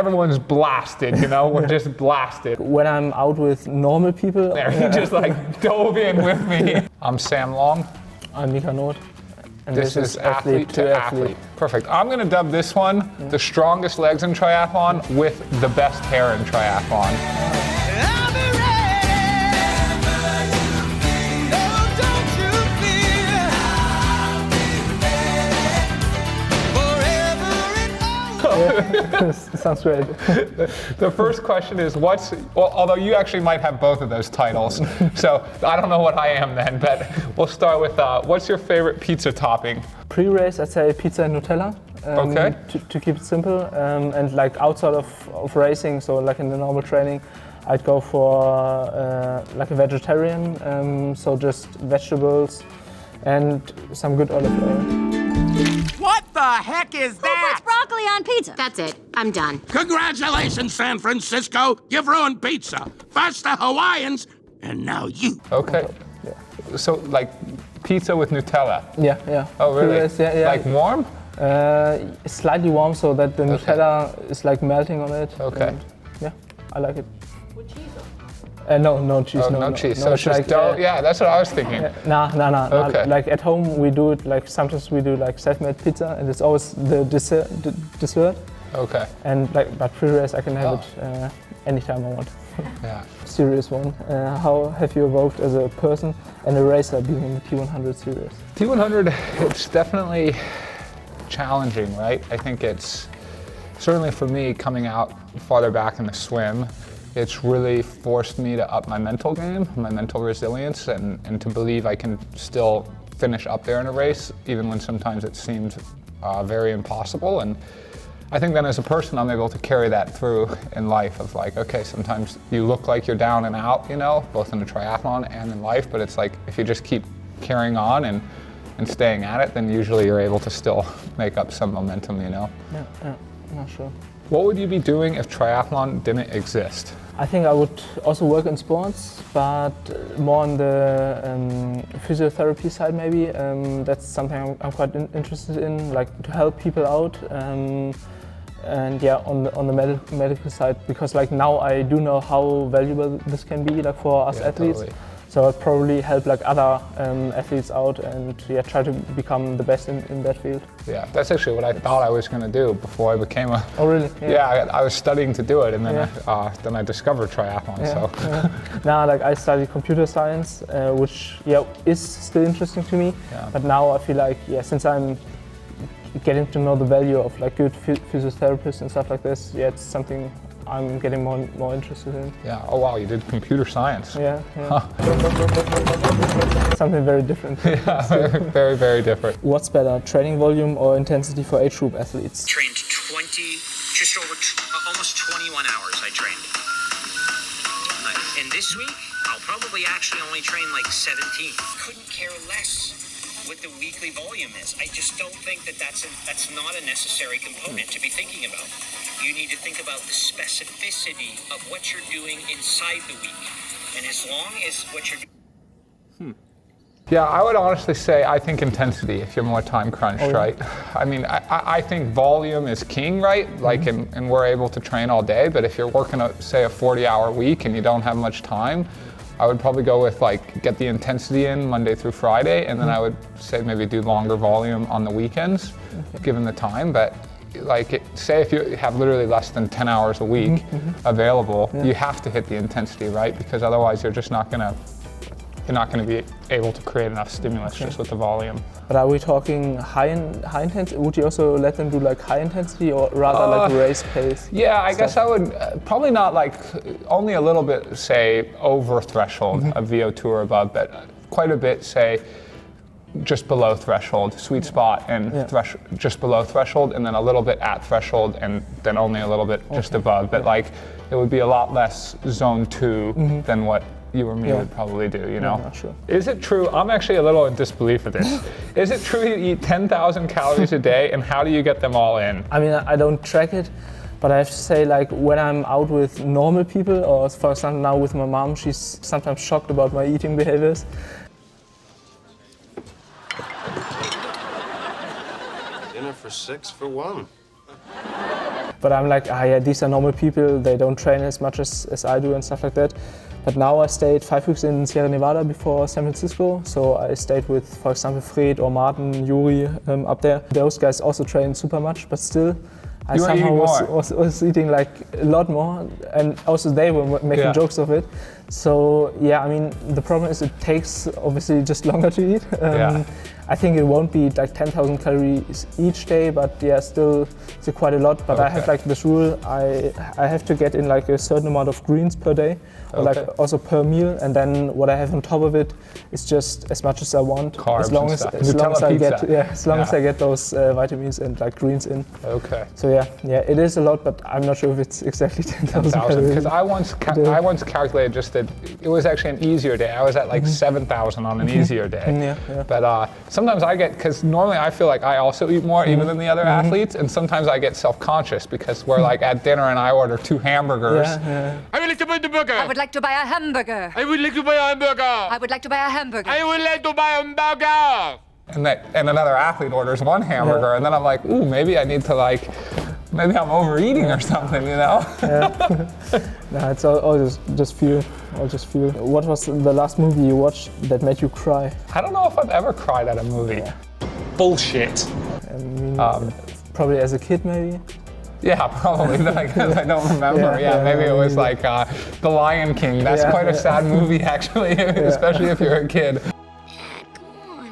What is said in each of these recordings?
everyone's blasted, you know, we're just blasted. When I'm out with normal people. There, he just like dove in with me. I'm Sam Long. I'm Mika Noodt. And this is Athlete to Athlete. Perfect. I'm going to dub this one the strongest legs in triathlon with the best hair in triathlon. Sounds great. The first question is although you actually might have both of those titles, so I don't know what I am then, but we'll start with what's your favorite pizza topping? Pre-race, I'd say pizza and Nutella. Okay. To keep it simple, and like outside of racing, so like in the normal training, I'd go for like a vegetarian, so just vegetables and some good olive oil. What the heck is that? Who puts broccoli on pizza? That's it. I'm done. Congratulations, San Francisco. You've ruined pizza. First the Hawaiians, and now you. Okay. Yeah. So like pizza with Nutella? Yeah. Oh, really? Yeah. Like warm? Slightly warm so that the Nutella is like melting on it. Okay. Yeah, I like it. With cheese? No cheese. Oh, no cheese. So it's just dough. Yeah, that's what I was thinking. No. Okay. Like at home we do it like sometimes we do like self-made pizza and it's always the dessert. Okay. And like but pre-race I can have it anytime I want. Yeah. Serious one. How have you evolved as a person and a racer being in the T100 series? T100, it's definitely challenging, right? I think it's certainly for me coming out farther back in the swim. It's really forced me to up my mental game, my mental resilience, and to believe I can still finish up there in a race, even when sometimes it seems very impossible. And I think then as a person, I'm able to carry that through in life of like, okay, sometimes you look like you're down and out, you know, both in the triathlon and in life, but it's like, if you just keep carrying on and staying at it, then usually you're able to still make up some momentum, you know? Yeah, not sure. What would you be doing if triathlon didn't exist? I think I would also work in sports, but more on the physiotherapy side maybe. That's something I'm quite interested in, like to help people out. And yeah, on the medical side, because like now I do know how valuable this can be like for us athletes. Totally. So I'd probably help like other athletes out and try to become the best in that field. Yeah, that's actually what I thought I was going to do before I became a... Oh really? Yeah, I was studying to do it, and then I discovered triathlon. Now like I studied computer science, which is still interesting to me. Yeah. But now I feel like since I'm getting to know the value of like good physiotherapists and stuff like this, it's something I'm getting more interested in. Yeah. Oh wow, you did computer science. Yeah. Huh. Something very different. Yeah, very, very different. What's better, training volume or intensity for age group athletes? Trained just over almost 21 hours I trained. And this week, I'll probably actually only train like 17. Couldn't care less what the weekly volume is. I just don't think that's not a necessary component to be thinking about. You need to think about the specificity of what you're doing inside the week. And as long as what you're doing... Yeah, I would honestly say I think intensity if you're more time crunched, right? I mean, I think volume is king, right? Like, and we're able to train all day, but if you're working, say, a 40-hour week and you don't have much time, I would probably go with like get the intensity in Monday through Friday, and then I would say maybe do longer volume on the weekends, given the time. But like, say if you have literally less than 10 hours a week available, you have to hit the intensity, right? Because otherwise you're just not gonna be able to create enough stimulus just with the volume. But are we talking high intensity? Would you also let them do like high intensity or rather like race pace? Yeah, I guess I would probably not like only a little bit, say over threshold of VO2 or above, but quite a bit, say just below threshold, sweet spot and just below threshold, and then a little bit at threshold, and then only a little bit just above. But like it would be a lot less zone 2 than what you or me would probably do, you know? Not sure. Is it true, I'm actually a little in disbelief of this. Is it true you eat 10,000 calories a day, and how do you get them all in? I mean, I don't track it, but I have to say, like, when I'm out with normal people, or for example now with my mom, she's sometimes shocked about my eating behaviors. Dinner for 6 for 1. But I'm like, yeah, these are normal people. They don't train as much as I do and stuff like that. But now I stayed 5 weeks in Sierra Nevada before San Francisco. So I stayed with, for example, Fred or Martin, Yuri up there. Those guys also train super much, but still I somehow was eating like a lot more, and also they were making jokes of it. So yeah, I mean, the problem is it takes obviously just longer to eat. I think it won't be like 10,000 calories each day, but yeah, still it's quite a lot. But I have like this rule, I have to get in like a certain amount of greens per day, or like also per meal, and then what I have on top of it is just as much as I want, carbs as long as I get those vitamins and like greens in. Okay. So yeah, it is a lot, but I'm not sure if it's exactly 10,000 calories. Because I once calculated just that it was actually an easier day. I was at like 7,000 on an easier day. But sometimes I get, because normally I feel like I also eat more even than the other athletes, and sometimes I get self-conscious because we're like at dinner and I order 2 hamburgers. I would like to buy the burger. I would like to buy a hamburger. I would like to buy a hamburger. I would like to buy a hamburger. I would like to buy a hamburger. And another athlete orders 1 hamburger, and then I'm like, ooh, maybe I need to like, maybe I'm overeating or something, you know? No, it's all just fuel. What was the last movie you watched that made you cry? I don't know if I've ever cried at a movie. Bullshit. I mean, probably as a kid, maybe. Yeah, probably. Because I don't remember. Maybe it was like The Lion King. That's quite a sad movie, actually, especially if you're a kid. Dad, come on.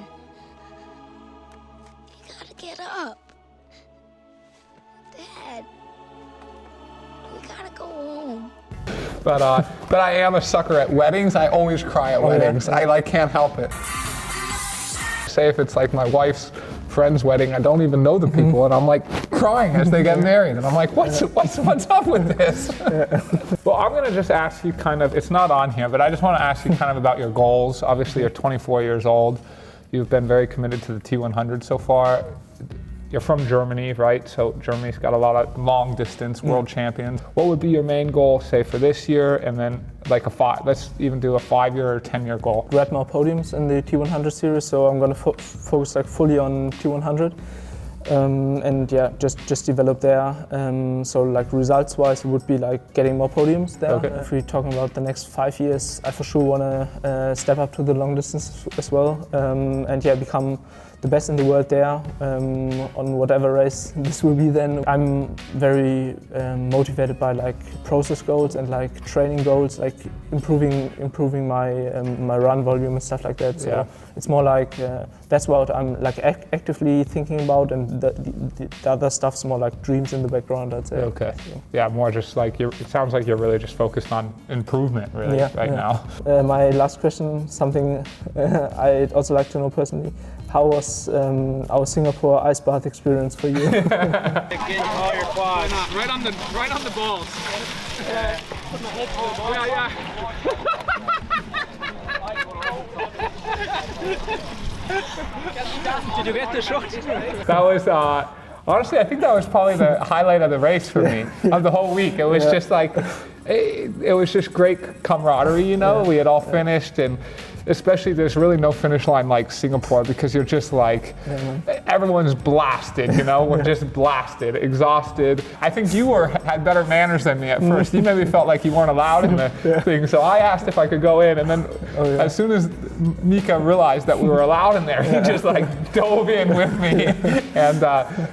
You gotta get up. Dad, we gotta go home. But I am a sucker at weddings. I always cry at weddings. I like can't help it. Say if it's like my wife's friend's wedding, I don't even know the people, and I'm like crying as they get married, and I'm like, what's up with this? Well, I'm gonna just ask you kind of, it's not on here, but I just want to ask you kind of about your goals. Obviously, you're 24 years old. You've been very committed to the T100 so far. You're from Germany, right? So Germany's got a lot of long distance world champions. What would be your main goal, say, for this year, and then like let's even do a 5-year or 10-year goal? Grab more podiums in the T100 series, so I'm gonna focus like fully on T100. And yeah, just develop there. So like results-wise, it would be like getting more podiums there. Okay. If we're talking about the next 5 years, I for sure want to step up to the long distance as well, and yeah, become the best in the world there on whatever race this will be then. I'm very motivated by like process goals and like training goals, like improving my run volume and stuff like that. So it's more like that's what I'm like actively thinking about, and the other stuff's more like dreams in the background, I'd say. Okay. So. Yeah, more just like it sounds like you're really just focused on improvement really now. My last question, something I'd also like to know personally. How was our Singapore ice bath experience for you? Get all your quads. Right on the balls. Put my head to the balls. Yeah. Did you get the shot? That was honestly, I think that was probably the highlight of the race for me, of the whole week. It was just like, it was just great camaraderie, you know? We had all finished, and especially there's really no finish line like Singapore, because you're just like, everyone's blasted, you know? We're just blasted, exhausted. I think you had better manners than me at first. You maybe felt like you weren't allowed in the thing, so I asked if I could go in, and then as soon as Mika realized that we were allowed in there, he just like dove in with me, and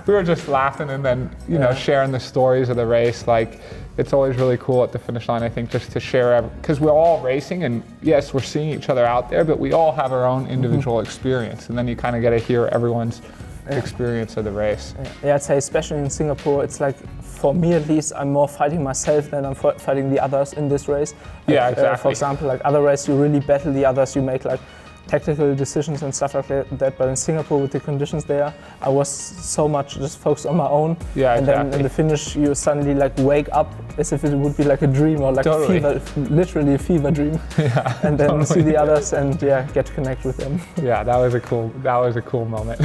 we were just laughing and then, you know, sharing the stories of the race. Like, it's always really cool at the finish line, I think, just to share, because we're all racing, and yes, we're seeing each other out there, but we all have our own individual experience, and then you kind of get to hear everyone's experience of the race. Yeah, I'd say especially in Singapore, it's like, for me at least, I'm more fighting myself than I'm fighting the others in this race. Like, yeah, exactly. For example, like other races, you really battle the others, you make like tactical decisions and stuff like that, but in Singapore with the conditions there, I was so much just focused on my own. Yeah, and then in the finish, you suddenly like wake up as if it would be like a dream, or like literally a fever dream. Yeah, and then see the others and get to connect with them. Yeah, that was a cool moment.